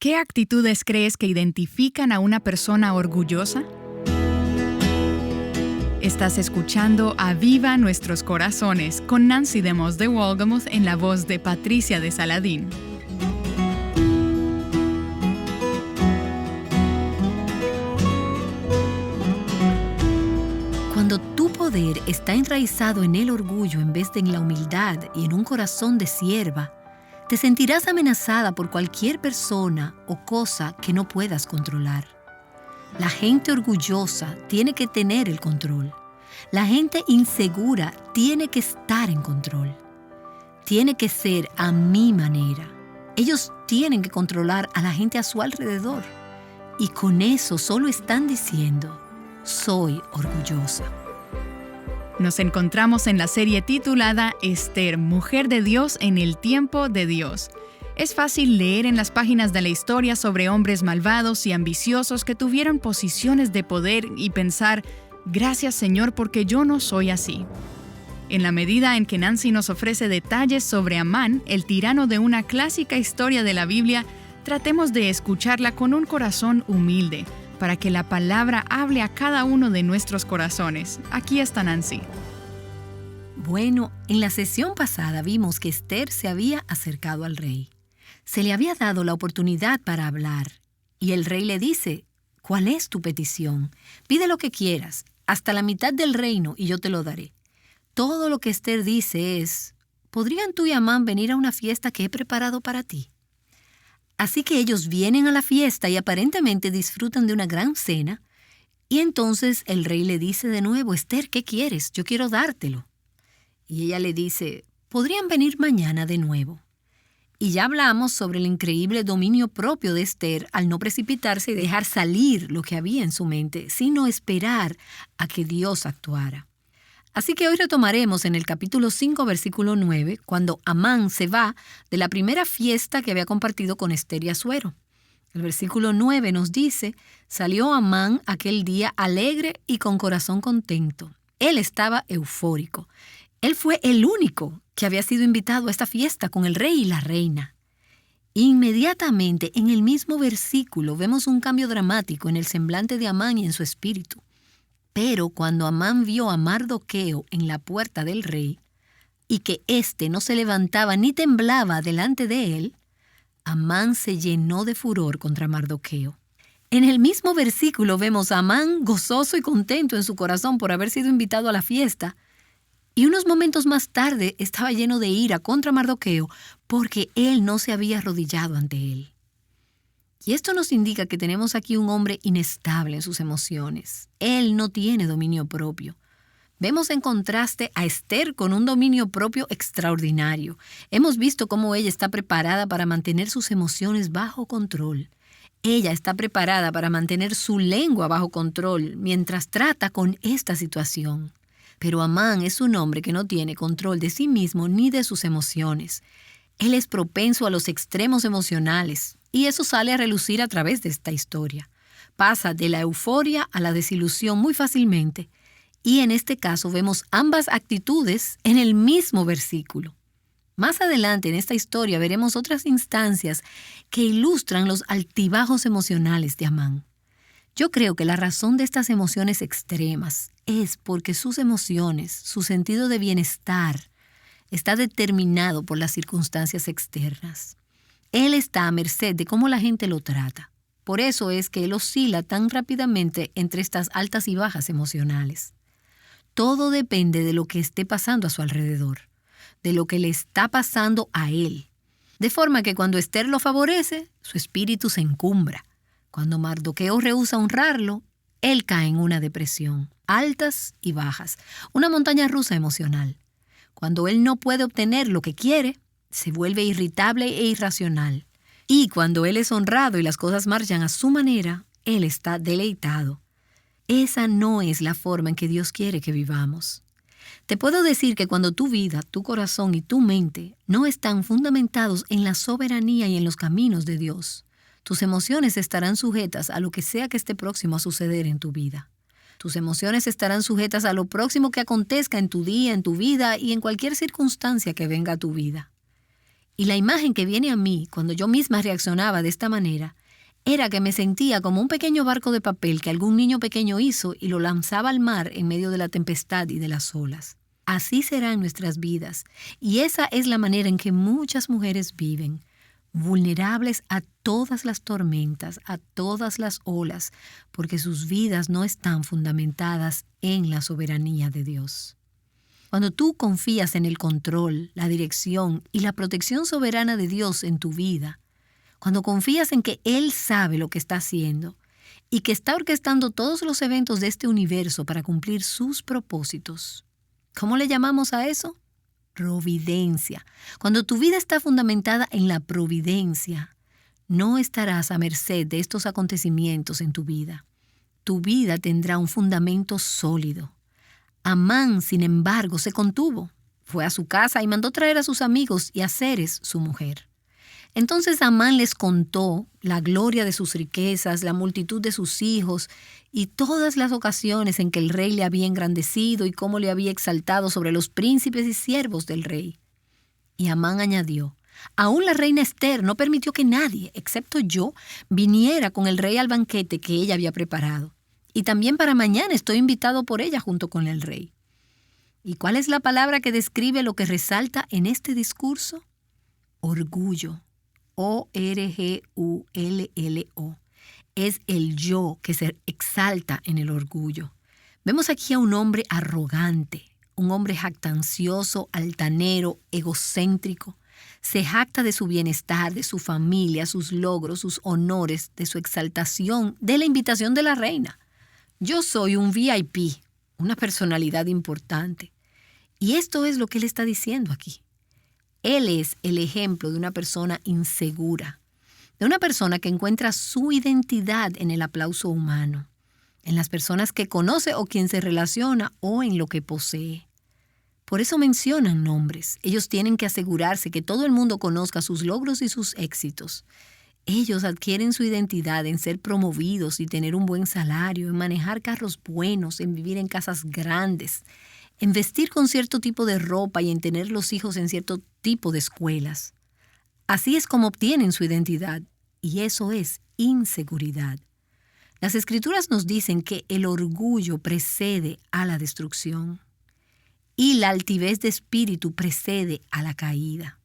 ¿Qué actitudes crees que identifican a una persona orgullosa? Estás escuchando Aviva Nuestros Corazones con Nancy DeMoss de Wolgemuth en la voz de Patricia de Saladín. Cuando tu poder está enraizado en el orgullo en vez de en la humildad y en un corazón de sierva, te sentirás amenazada por cualquier persona o cosa que no puedas controlar. La gente orgullosa tiene que tener el control. La gente insegura tiene que estar en control. Tiene que ser a mi manera. Ellos tienen que controlar a la gente a su alrededor. Y con eso solo están diciendo, soy orgullosa. Nos encontramos en la serie titulada Esther, Mujer de Dios en el tiempo de Dios. Es fácil leer en las páginas de la historia sobre hombres malvados y ambiciosos que tuvieron posiciones de poder y pensar, gracias Señor porque yo no soy así. En la medida en que Nancy nos ofrece detalles sobre Amán, el tirano de una clásica historia de la Biblia, tratemos de escucharla con un corazón humilde, para que la palabra hable a cada uno de nuestros corazones. Aquí está Nancy. Bueno, en la sesión pasada vimos que Esther se había acercado al rey. Se le había dado la oportunidad para hablar, y el rey le dice, ¿cuál es tu petición? Pide lo que quieras, hasta la mitad del reino, y yo te lo daré. Todo lo que Esther dice es, ¿podrían tú y Amán venir a una fiesta que he preparado para ti? Así que ellos vienen a la fiesta y aparentemente disfrutan de una gran cena, y entonces el rey le dice de nuevo, Esther, ¿qué quieres? Yo quiero dártelo. Y ella le dice, ¿podrían venir mañana de nuevo? Y ya hablamos sobre el increíble dominio propio de Esther al no precipitarse y dejar salir lo que había en su mente, sino esperar a que Dios actuara. Así que hoy retomaremos en el capítulo 5, versículo 9, cuando Amán se va de la primera fiesta que había compartido con Esther y Asuero. El versículo 9 nos dice, salió Amán aquel día alegre y con corazón contento. Él estaba eufórico. Él fue el único que había sido invitado a esta fiesta con el rey y la reina. Inmediatamente, en el mismo versículo, vemos un cambio dramático en el semblante de Amán y en su espíritu. Pero cuando Amán vio a Mardoqueo en la puerta del rey, y que éste no se levantaba ni temblaba delante de él, Amán se llenó de furor contra Mardoqueo. En el mismo versículo vemos a Amán gozoso y contento en su corazón por haber sido invitado a la fiesta, y unos momentos más tarde estaba lleno de ira contra Mardoqueo porque él no se había arrodillado ante él. Y esto nos indica que tenemos aquí un hombre inestable en sus emociones. Él no tiene dominio propio. Vemos en contraste a Esther con un dominio propio extraordinario. Hemos visto cómo ella está preparada para mantener sus emociones bajo control. Ella está preparada para mantener su lengua bajo control mientras trata con esta situación. Pero Amán es un hombre que no tiene control de sí mismo ni de sus emociones. Él es propenso a los extremos emocionales. Y eso sale a relucir a través de esta historia. Pasa de la euforia a la desilusión muy fácilmente. Y en este caso vemos ambas actitudes en el mismo versículo. Más adelante en esta historia veremos otras instancias que ilustran los altibajos emocionales de Amán. Yo creo que la razón de estas emociones extremas es porque sus emociones, su sentido de bienestar, está determinado por las circunstancias externas. Él está a merced de cómo la gente lo trata. Por eso es que él oscila tan rápidamente entre estas altas y bajas emocionales. Todo depende de lo que esté pasando a su alrededor, de lo que le está pasando a él. De forma que cuando Esther lo favorece, su espíritu se encumbra. Cuando Mardoqueo rehúsa honrarlo, él cae en una depresión, altas y bajas, una montaña rusa emocional. Cuando él no puede obtener lo que quiere, se vuelve irritable e irracional. Y cuando él es honrado y las cosas marchan a su manera, él está deleitado. Esa no es la forma en que Dios quiere que vivamos. Te puedo decir que cuando tu vida, tu corazón y tu mente no están fundamentados en la soberanía y en los caminos de Dios, tus emociones estarán sujetas a lo que sea que esté próximo a suceder en tu vida. Tus emociones estarán sujetas a lo próximo que acontezca en tu día, en tu vida y en cualquier circunstancia que venga a tu vida. Y la imagen que viene a mí cuando yo misma reaccionaba de esta manera era que me sentía como un pequeño barco de papel que algún niño pequeño hizo y lo lanzaba al mar en medio de la tempestad y de las olas. Así serán nuestras vidas, y esa es la manera en que muchas mujeres viven, vulnerables a todas las tormentas, a todas las olas, porque sus vidas no están fundamentadas en la soberanía de Dios. Cuando tú confías en el control, la dirección y la protección soberana de Dios en tu vida, cuando confías en que Él sabe lo que está haciendo y que está orquestando todos los eventos de este universo para cumplir sus propósitos, ¿cómo le llamamos a eso? Providencia. Cuando tu vida está fundamentada en la providencia, no estarás a merced de estos acontecimientos en tu vida. Tu vida tendrá un fundamento sólido. Amán, sin embargo, se contuvo. Fue a su casa y mandó traer a sus amigos y a Zeres, su mujer. Entonces Amán les contó la gloria de sus riquezas, la multitud de sus hijos y todas las ocasiones en que el rey le había engrandecido y cómo le había exaltado sobre los príncipes y siervos del rey. Y Amán añadió: aún la reina Ester no permitió que nadie, excepto yo, viniera con el rey al banquete que ella había preparado. Y también para mañana estoy invitado por ella junto con el rey. ¿Y cuál es la palabra que describe lo que resalta en este discurso? Orgullo. Orgullo. Es el yo que se exalta en el orgullo. Vemos aquí a un hombre arrogante, un hombre jactancioso, altanero, egocéntrico. Se jacta de su bienestar, de su familia, sus logros, sus honores, de su exaltación, de la invitación de la reina. Yo soy un VIP, una personalidad importante. Y esto es lo que él está diciendo aquí. Él es el ejemplo de una persona insegura, de una persona que encuentra su identidad en el aplauso humano, en las personas que conoce o quien se relaciona o en lo que posee. Por eso mencionan nombres. Ellos tienen que asegurarse que todo el mundo conozca sus logros y sus éxitos. Ellos adquieren su identidad en ser promovidos y tener un buen salario, en manejar carros buenos, en vivir en casas grandes, en vestir con cierto tipo de ropa y en tener los hijos en cierto tipo de escuelas. Así es como obtienen su identidad, y eso es inseguridad. Las Escrituras nos dicen que el orgullo precede a la destrucción y la altivez de espíritu precede a la caída.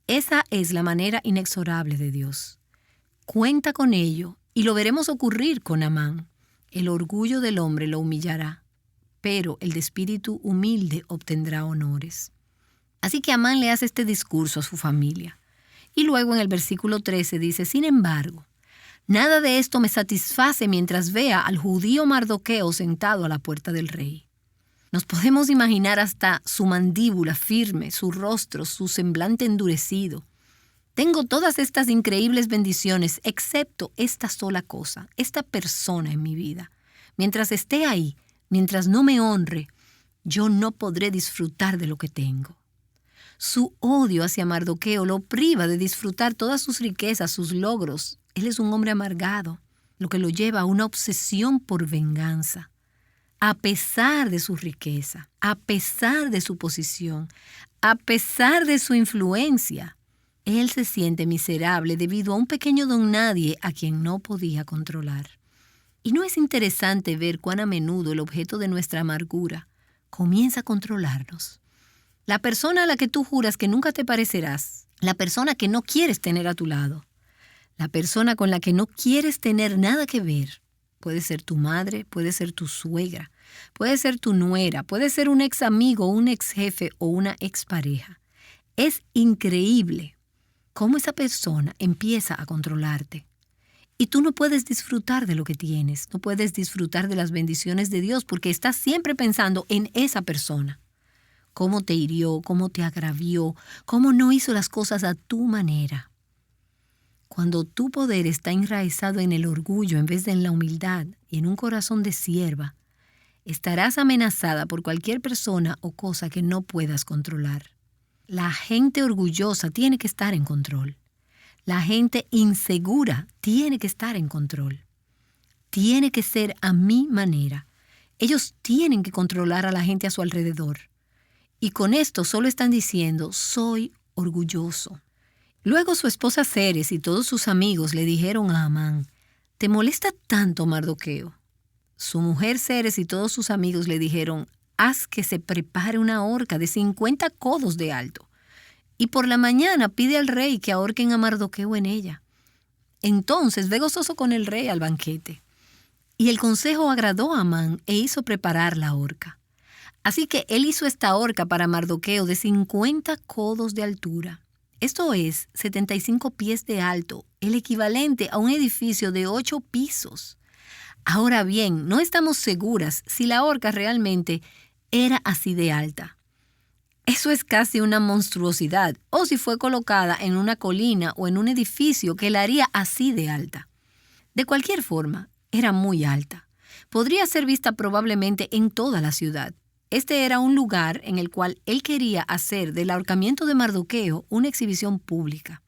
Esa es la manera inexorable de Dios. Cuenta con ello y lo veremos ocurrir con Amán. El orgullo del hombre lo humillará, pero el de espíritu humilde obtendrá honores. Así que Amán le hace este discurso a su familia. Y luego en el versículo 13 dice: sin embargo, nada de esto me satisface mientras vea al judío Mardoqueo sentado a la puerta del rey. Nos podemos imaginar hasta su mandíbula firme, su rostro, su semblante endurecido. Tengo todas estas increíbles bendiciones, excepto esta sola cosa, esta persona en mi vida. Mientras esté ahí, mientras no me honre, yo no podré disfrutar de lo que tengo. Su odio hacia Mardoqueo lo priva de disfrutar todas sus riquezas, sus logros. Él es un hombre amargado, lo que lo lleva a una obsesión por venganza. A pesar de su riqueza, a pesar de su posición, a pesar de su influencia, él se siente miserable debido a un pequeño don nadie a quien no podía controlar. Y no es interesante ver cuán a menudo el objeto de nuestra amargura comienza a controlarnos. La persona a la que tú juras que nunca te parecerás, la persona que no quieres tener a tu lado, la persona con la que no quieres tener nada que ver. Puede ser tu madre, puede ser tu suegra, puede ser tu nuera, puede ser un ex amigo, un ex jefe o una ex pareja. Es increíble cómo esa persona empieza a controlarte. Y tú no puedes disfrutar de lo que tienes, no puedes disfrutar de las bendiciones de Dios porque estás siempre pensando en esa persona. Cómo te hirió, cómo te agravió, cómo no hizo las cosas a tu manera. Cuando tu poder está enraizado en el orgullo en vez de en la humildad y en un corazón de sierva, estarás amenazada por cualquier persona o cosa que no puedas controlar. La gente orgullosa tiene que estar en control. La gente insegura tiene que estar en control. Tiene que ser a mi manera. Ellos tienen que controlar a la gente a su alrededor. Y con esto solo están diciendo: soy orgulloso. Luego su esposa Zeres y todos sus amigos le dijeron a Amán: ¿te molesta tanto Mardoqueo? Su mujer Zeres y todos sus amigos le dijeron: haz que se prepare una horca de 50 codos de alto, y por la mañana pide al rey que ahorquen a Mardoqueo en ella. Entonces ve gozoso con el rey al banquete. Y el consejo agradó a Amán e hizo preparar la horca. Así que él hizo esta horca para Mardoqueo de 50 codos de altura. Esto es 75 pies de alto, el equivalente a un edificio de 8 pisos. Ahora bien, no estamos seguras si la horca realmente era así de alta. Eso es casi una monstruosidad, o si fue colocada en una colina o en un edificio que la haría así de alta. De cualquier forma, era muy alta. Podría ser vista probablemente en toda la ciudad. Este era un lugar en el cual él quería hacer del ahorcamiento de Mardoqueo una exhibición pública.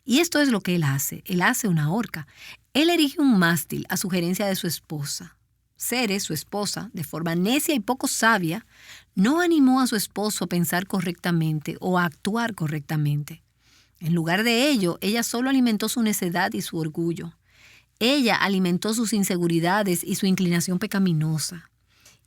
Y esto es lo que él hace. Él hace una horca. Él erige un mástil a sugerencia de su esposa. Zeres, su esposa, de forma necia y poco sabia, no animó a su esposo a pensar correctamente o a actuar correctamente. En lugar de ello, ella solo alimentó su necedad y su orgullo. Ella alimentó sus inseguridades y su inclinación pecaminosa.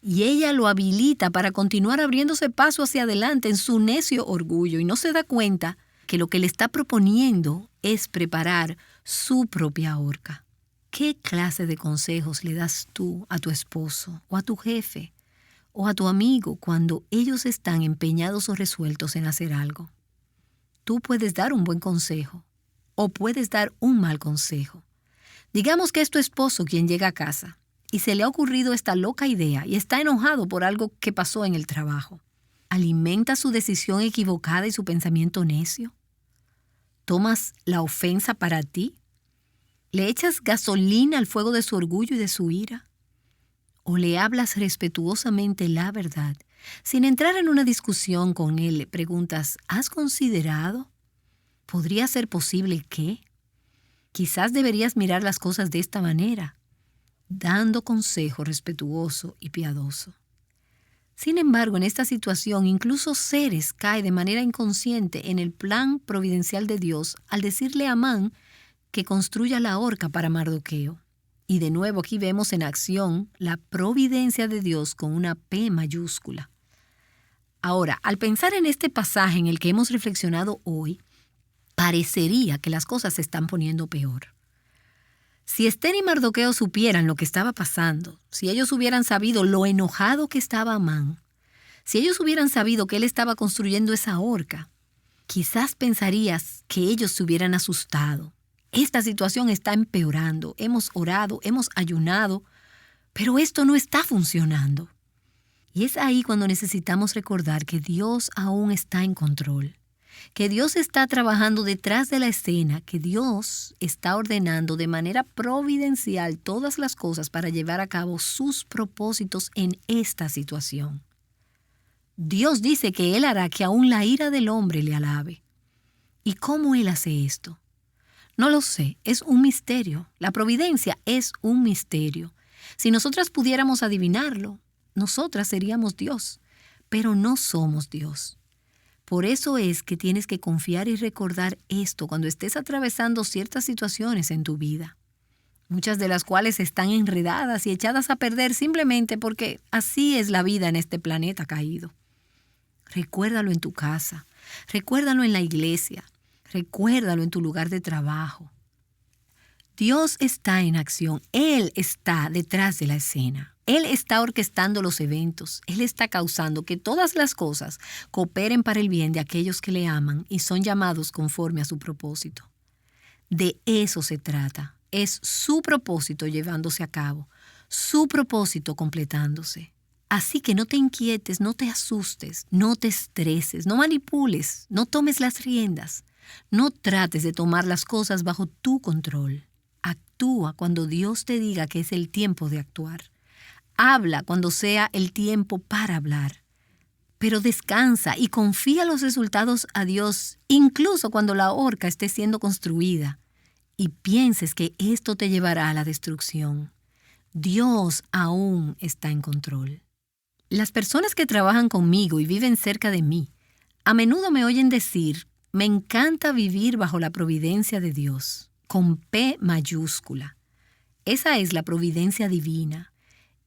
Y ella lo habilita para continuar abriéndose paso hacia adelante en su necio orgullo, y no se da cuenta que lo que le está proponiendo es preparar su propia horca. ¿Qué clase de consejos le das tú a tu esposo o a tu jefe o a tu amigo cuando ellos están empeñados o resueltos en hacer algo? Tú puedes dar un buen consejo o puedes dar un mal consejo. Digamos que es tu esposo quien llega a casa y se le ha ocurrido esta loca idea y está enojado por algo que pasó en el trabajo. ¿Alimenta su decisión equivocada y su pensamiento necio? ¿Tomas la ofensa para ti? ¿Le echas gasolina al fuego de su orgullo y de su ira? ¿O le hablas respetuosamente la verdad? Sin entrar en una discusión con él, le preguntas: ¿has considerado? ¿Podría ser posible que? Quizás deberías mirar las cosas de esta manera, dando consejo respetuoso y piadoso. Sin embargo, en esta situación, incluso Zeres cae de manera inconsciente en el plan providencial de Dios al decirle a Amán que construya la horca para Mardoqueo. Y de nuevo aquí vemos en acción la providencia de Dios con una P mayúscula. Ahora, al pensar en este pasaje en el que hemos reflexionado hoy, parecería que las cosas se están poniendo peor. Si Ester y Mardoqueo supieran lo que estaba pasando, si ellos hubieran sabido lo enojado que estaba Amán, si ellos hubieran sabido que él estaba construyendo esa horca, quizás pensarías que ellos se hubieran asustado. Esta situación está empeorando. Hemos orado, hemos ayunado, pero esto no está funcionando. Y es ahí cuando necesitamos recordar que Dios aún está en control, que Dios está trabajando detrás de la escena, que Dios está ordenando de manera providencial todas las cosas para llevar a cabo sus propósitos en esta situación. Dios dice que Él hará que aún la ira del hombre le alabe. ¿Y cómo Él hace esto? No lo sé, es un misterio. La providencia es un misterio. Si nosotras pudiéramos adivinarlo, nosotras seríamos Dios, pero no somos Dios. Por eso es que tienes que confiar y recordar esto cuando estés atravesando ciertas situaciones en tu vida, muchas de las cuales están enredadas y echadas a perder simplemente porque así es la vida en este planeta caído. Recuérdalo en tu casa, recuérdalo en la iglesia, recuérdalo en tu lugar de trabajo. Dios está en acción. Él está detrás de la escena. Él está orquestando los eventos. Él está causando que todas las cosas cooperen para el bien de aquellos que le aman y son llamados conforme a su propósito. De eso se trata. Es su propósito llevándose a cabo, su propósito completándose. Así que no te inquietes, no te asustes, no te estreses, no manipules, no tomes las riendas. No trates de tomar las cosas bajo tu control. Actúa cuando Dios te diga que es el tiempo de actuar. Habla cuando sea el tiempo para hablar. Pero descansa y confía los resultados a Dios, incluso cuando la horca esté siendo construida y pienses que esto te llevará a la destrucción. Dios aún está en control. Las personas que trabajan conmigo y viven cerca de mí, a menudo me oyen decir Me encanta vivir bajo la providencia de Dios, con P mayúscula. Esa es la providencia divina.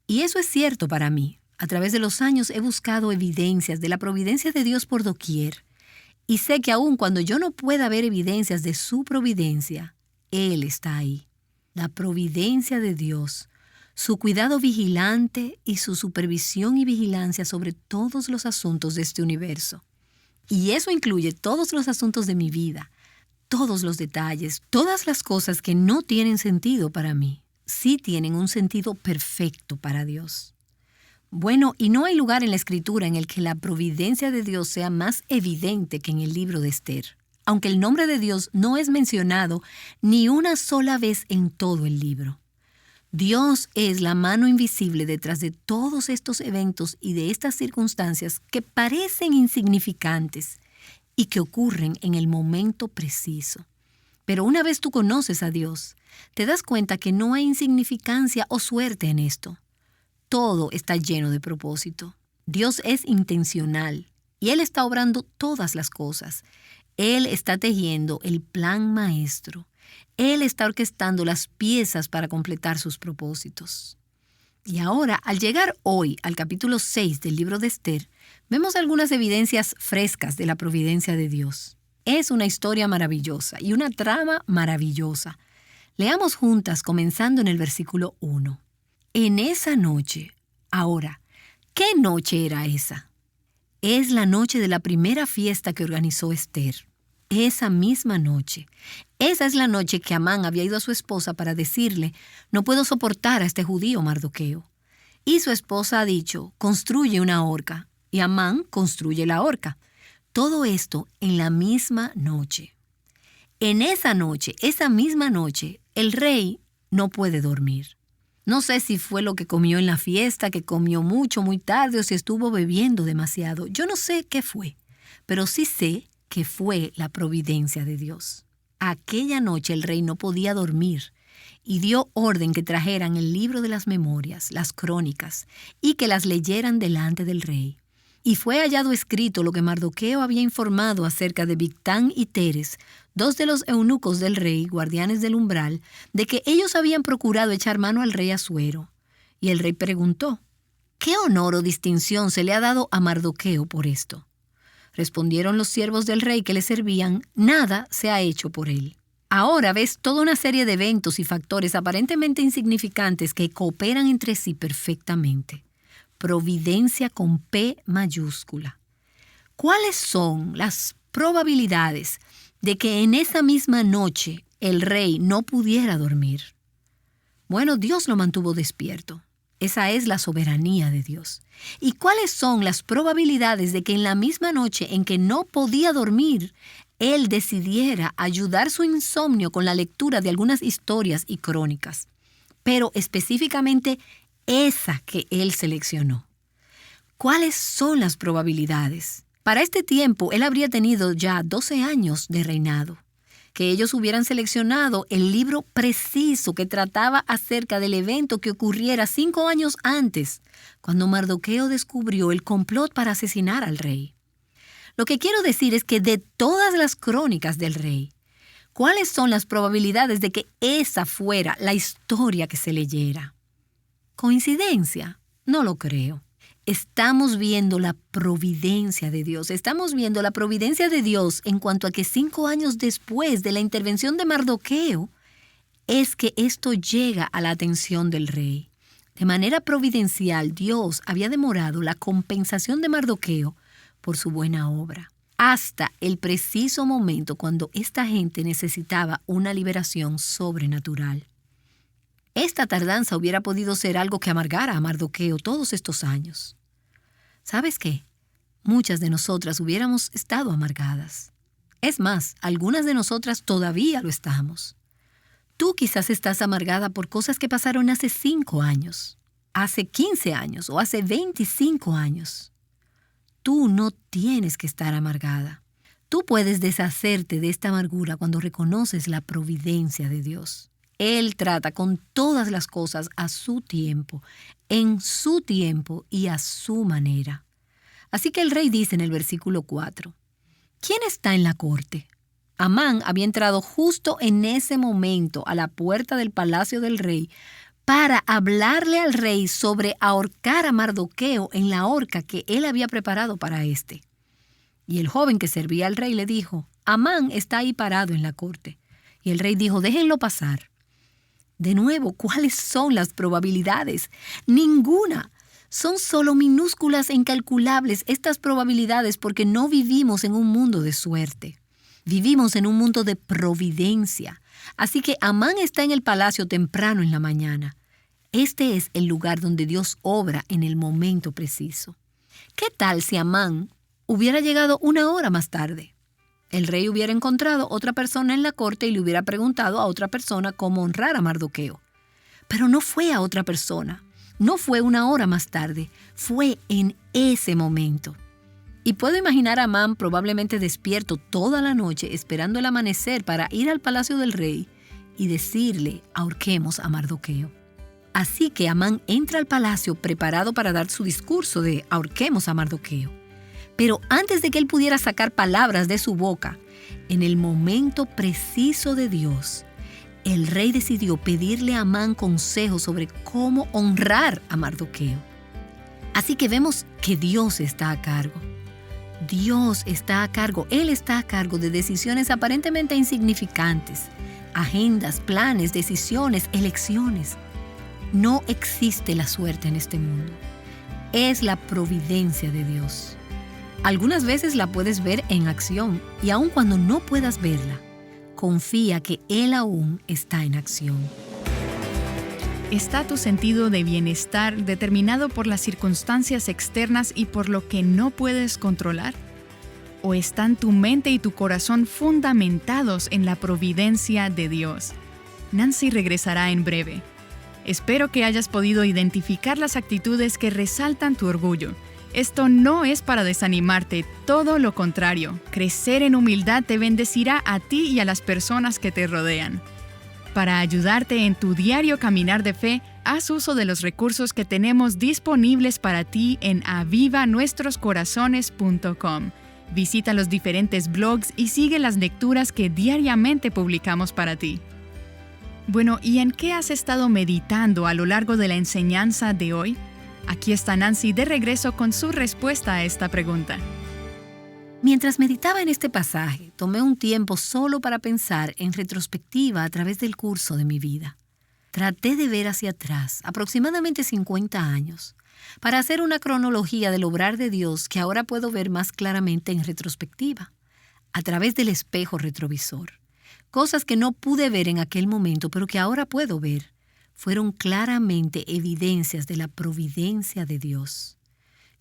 Y eso es cierto para mí. A través de los años he buscado evidencias de la providencia de Dios por doquier. Y sé que aun cuando yo no pueda ver evidencias de su providencia, Él está ahí. La providencia de Dios, su cuidado vigilante y su supervisión y vigilancia sobre todos los asuntos de este universo. Y eso incluye todos los asuntos de mi vida, todos los detalles, todas las cosas que no tienen sentido para mí, sí tienen un sentido perfecto para Dios. Bueno, y no hay lugar en la Escritura en el que la providencia de Dios sea más evidente que en el libro de Esther, aunque el nombre de Dios no es mencionado ni una sola vez en todo el libro. Dios es la mano invisible detrás de todos estos eventos y de estas circunstancias que parecen insignificantes y que ocurren en el momento preciso. Pero una vez tú conoces a Dios, te das cuenta que no hay insignificancia o suerte en esto. Todo está lleno de propósito. Dios es intencional y Él está obrando todas las cosas. Él está tejiendo el plan maestro. Él está orquestando las piezas para completar sus propósitos. Y ahora, al llegar hoy al capítulo 6 del libro de Esther, vemos algunas evidencias frescas de la providencia de Dios. Es una historia maravillosa y una trama maravillosa. Leamos juntas comenzando en el versículo 1. En esa noche, ahora, ¿qué noche era esa? Es la noche de la primera fiesta que organizó Esther. Esa misma noche. Esa es la noche que Amán había ido a su esposa para decirle: no puedo soportar a este judío Mardoqueo. Y su esposa ha dicho: construye una horca. Y Amán construye la horca. Todo esto en la misma noche. En esa noche, esa misma noche, el rey no puede dormir. No sé si fue lo que comió en la fiesta, que comió mucho, muy tarde, o si estuvo bebiendo demasiado. Yo no sé qué fue, pero sí sé que fue la providencia de Dios. Aquella noche el rey no podía dormir y dio orden que trajeran el libro de las memorias, las crónicas, y que las leyeran delante del rey. Y fue hallado escrito lo que Mardoqueo había informado acerca de Bigtán y Teres, dos de los eunucos del rey, guardianes del umbral, de que ellos habían procurado echar mano al rey Asuero. Y el rey preguntó: ¿qué honor o distinción se le ha dado a Mardoqueo por esto? Respondieron los siervos del rey que le servían: nada se ha hecho por él. Ahora ves toda una serie de eventos y factores aparentemente insignificantes que cooperan entre sí perfectamente. Providencia con P mayúscula. ¿Cuáles son las probabilidades de que en esa misma noche el rey no pudiera dormir? Bueno, Dios lo mantuvo despierto. Esa es la soberanía de Dios. ¿Y cuáles son las probabilidades de que en la misma noche en que no podía dormir, Él decidiera ayudar su insomnio con la lectura de algunas historias y crónicas? Pero específicamente esa que Él seleccionó. ¿Cuáles son las probabilidades? Para este tiempo, Él habría tenido ya 12 años de reinado. Que ellos hubieran seleccionado el libro preciso que trataba acerca del evento que ocurriera 5 años antes, cuando Mardoqueo descubrió el complot para asesinar al rey. Lo que quiero decir es que de todas las crónicas del rey, ¿cuáles son las probabilidades de que esa fuera la historia que se leyera? ¿Coincidencia? No lo creo. Estamos viendo la providencia de Dios. Estamos viendo la providencia de Dios en cuanto a que 5 años después de la intervención de Mardoqueo, es que esto llega a la atención del rey. De manera providencial, Dios había demorado la compensación de Mardoqueo por su buena obra, hasta el preciso momento cuando esta gente necesitaba una liberación sobrenatural. Esta tardanza hubiera podido ser algo que amargara a Mardoqueo todos estos años. ¿Sabes qué? Muchas de nosotras hubiéramos estado amargadas. Es más, algunas de nosotras todavía lo estamos. Tú quizás estás amargada por cosas que pasaron hace 5 años, hace 15 años o hace 25 años. Tú no tienes que estar amargada. Tú puedes deshacerte de esta amargura cuando reconoces la providencia de Dios. Él trata con todas las cosas a su tiempo, en su tiempo y a su manera. Así que el rey dice en el versículo 4, ¿Quién está en la corte? Amán había entrado justo en ese momento a la puerta del palacio del rey para hablarle al rey sobre ahorcar a Mardoqueo en la horca que él había preparado para éste. Y el joven que servía al rey le dijo: Amán está ahí parado en la corte. Y el rey dijo: déjenlo pasar. De nuevo, ¿cuáles son las probabilidades? Ninguna. Son solo minúsculas e incalculables estas probabilidades porque no vivimos en un mundo de suerte. Vivimos en un mundo de providencia. Así que Amán está en el palacio temprano en la mañana. Este es el lugar donde Dios obra en el momento preciso. ¿Qué tal si Amán hubiera llegado 1 hora más tarde? El rey hubiera encontrado otra persona en la corte y le hubiera preguntado a otra persona cómo honrar a Mardoqueo. Pero no fue a otra persona. No fue 1 hora más tarde. Fue en ese momento. Y puedo imaginar a Amán probablemente despierto toda la noche esperando el amanecer para ir al palacio del rey y decirle: ahorquemos a Mardoqueo. Así que Amán entra al palacio preparado para dar su discurso de ahorquemos a Mardoqueo. Pero antes de que él pudiera sacar palabras de su boca, en el momento preciso de Dios, el rey decidió pedirle a Amán consejos sobre cómo honrar a Mardoqueo. Así que vemos que Dios está a cargo. Dios está a cargo. Él está a cargo de decisiones aparentemente insignificantes, agendas, planes, decisiones, elecciones. No existe la suerte en este mundo. Es la providencia de Dios. Algunas veces la puedes ver en acción y aun cuando no puedas verla, confía que Él aún está en acción. ¿Está tu sentido de bienestar determinado por las circunstancias externas y por lo que no puedes controlar? ¿O están tu mente y tu corazón fundamentados en la providencia de Dios? Nancy regresará en breve. Espero que hayas podido identificar las actitudes que resaltan tu orgullo. Esto no es para desanimarte, todo lo contrario. Crecer en humildad te bendecirá a ti y a las personas que te rodean. Para ayudarte en tu diario caminar de fe, haz uso de los recursos que tenemos disponibles para ti en avivanuestroscorazones.com. Visita los diferentes blogs y sigue las lecturas que diariamente publicamos para ti. Bueno, ¿y en qué has estado meditando a lo largo de la enseñanza de hoy? Aquí está Nancy de regreso con su respuesta a esta pregunta. Mientras meditaba en este pasaje, tomé un tiempo solo para pensar en retrospectiva a través del curso de mi vida. Traté de ver hacia atrás, aproximadamente 50 años, para hacer una cronología del obrar de Dios que ahora puedo ver más claramente en retrospectiva, a través del espejo retrovisor. Cosas que no pude ver en aquel momento, pero que ahora puedo ver, fueron claramente evidencias de la providencia de Dios.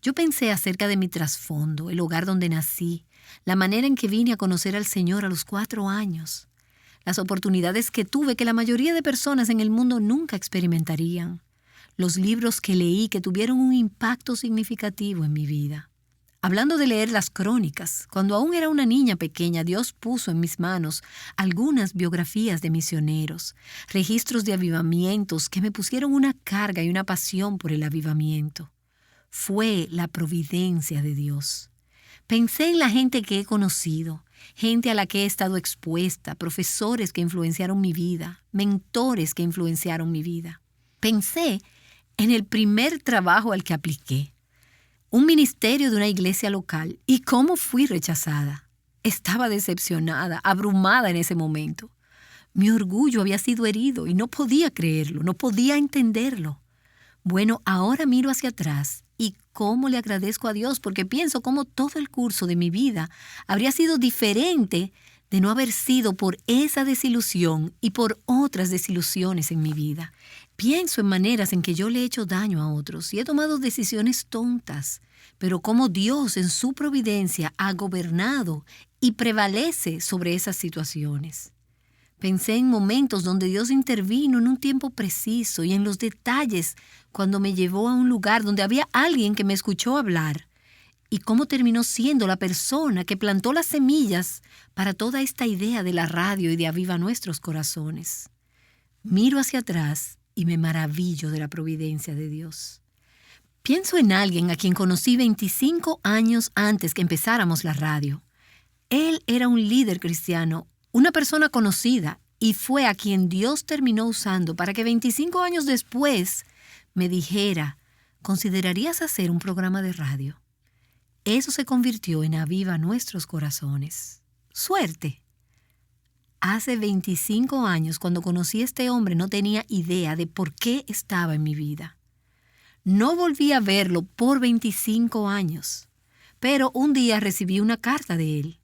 Yo pensé acerca de mi trasfondo, el hogar donde nací, la manera en que vine a conocer al Señor a los 4 años, las oportunidades que tuve que la mayoría de personas en el mundo nunca experimentarían, los libros que leí que tuvieron un impacto significativo en mi vida. Hablando de leer las crónicas, cuando aún era una niña pequeña, Dios puso en mis manos algunas biografías de misioneros, registros de avivamientos que me pusieron una carga y una pasión por el avivamiento. Fue la providencia de Dios. Pensé en la gente que he conocido, gente a la que he estado expuesta, profesores que influenciaron mi vida, mentores que influenciaron mi vida. Pensé en el primer trabajo al que apliqué, un ministerio de una iglesia local, y cómo fui rechazada. Estaba decepcionada, abrumada en ese momento. Mi orgullo había sido herido y no podía creerlo, no podía entenderlo. Bueno, ahora miro hacia atrás y cómo le agradezco a Dios porque pienso cómo todo el curso de mi vida habría sido diferente de no haber sido por esa desilusión y por otras desilusiones en mi vida. Pienso en maneras en que yo le he hecho daño a otros y he tomado decisiones tontas, pero cómo Dios en su providencia ha gobernado y prevalece sobre esas situaciones. Pensé en momentos donde Dios intervino en un tiempo preciso y en los detalles cuando me llevó a un lugar donde había alguien que me escuchó hablar y cómo terminó siendo la persona que plantó las semillas para toda esta idea de la radio y de Aviva Nuestros Corazones. Miro hacia atrás y me maravillo de la providencia de Dios. Pienso en alguien a quien conocí 25 años antes que empezáramos la radio. Él era un líder cristiano, una persona conocida, y fue a quien Dios terminó usando para que 25 años después me dijera, ¿considerarías hacer un programa de radio? Eso se convirtió en Aviva Nuestros Corazones. ¡Suerte! Hace 25 años, cuando conocí a este hombre, no tenía idea de por qué estaba en mi vida. No volví a verlo por 25 años, pero un día recibí una carta de él.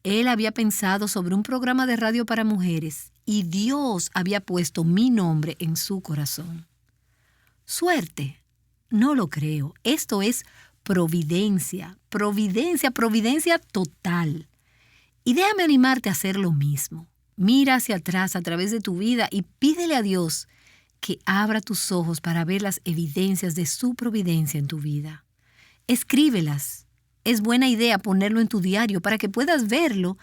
Él había pensado sobre un programa de radio para mujeres y Dios había puesto mi nombre en su corazón. ¿Suerte? No lo creo. Esto es providencia, providencia, providencia total. Y déjame animarte a hacer lo mismo. Mira hacia atrás a través de tu vida y pídele a Dios que abra tus ojos para ver las evidencias de su providencia en tu vida. Escríbelas. Es buena idea ponerlo en tu diario para que puedas verlo,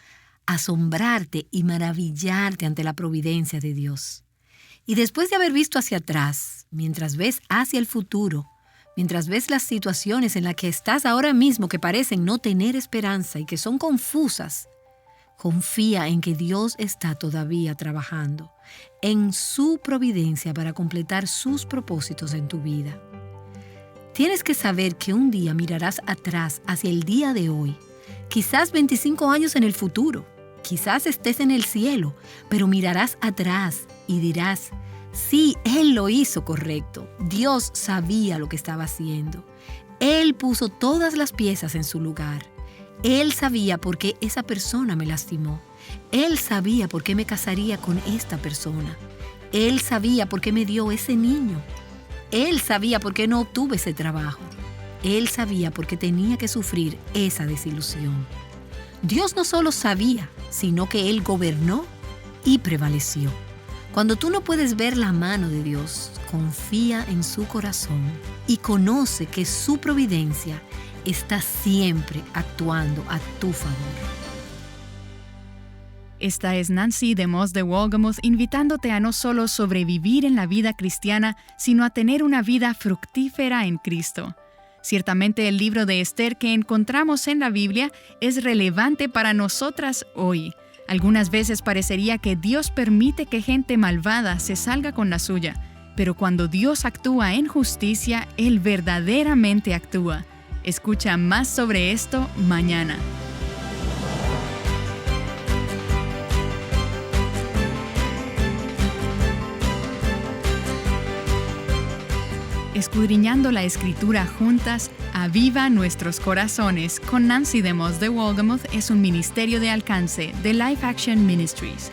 asombrarte y maravillarte ante la providencia de Dios. Y después de haber visto hacia atrás, mientras ves hacia el futuro, mientras ves las situaciones en las que estás ahora mismo que parecen no tener esperanza y que son confusas, confía en que Dios está todavía trabajando en su providencia para completar sus propósitos en tu vida. Tienes que saber que un día mirarás atrás hacia el día de hoy, quizás 25 años en el futuro, quizás estés en el cielo, pero mirarás atrás y dirás, sí, Él lo hizo correcto. Dios sabía lo que estaba haciendo. Él puso todas las piezas en su lugar. Él sabía por qué esa persona me lastimó. Él sabía por qué me casaría con esta persona. Él sabía por qué me dio ese niño. Él sabía por qué no obtuve ese trabajo. Él sabía por qué tenía que sufrir esa desilusión. Dios no solo sabía, sino que Él gobernó y prevaleció. Cuando tú no puedes ver la mano de Dios, confía en su corazón y conoce que su providencia está siempre actuando a tu favor. Esta es Nancy DeMoss de Wolgemuth invitándote a no solo sobrevivir en la vida cristiana, sino a tener una vida fructífera en Cristo. Ciertamente el libro de Esther que encontramos en la Biblia es relevante para nosotras hoy. Algunas veces parecería que Dios permite que gente malvada se salga con la suya, pero cuando Dios actúa en justicia, Él verdaderamente actúa. Escucha más sobre esto mañana. Escudriñando la Escritura juntas, Aviva Nuestros Corazones con Nancy DeMoss de Wolgemuth es un ministerio de alcance de Life Action Ministries.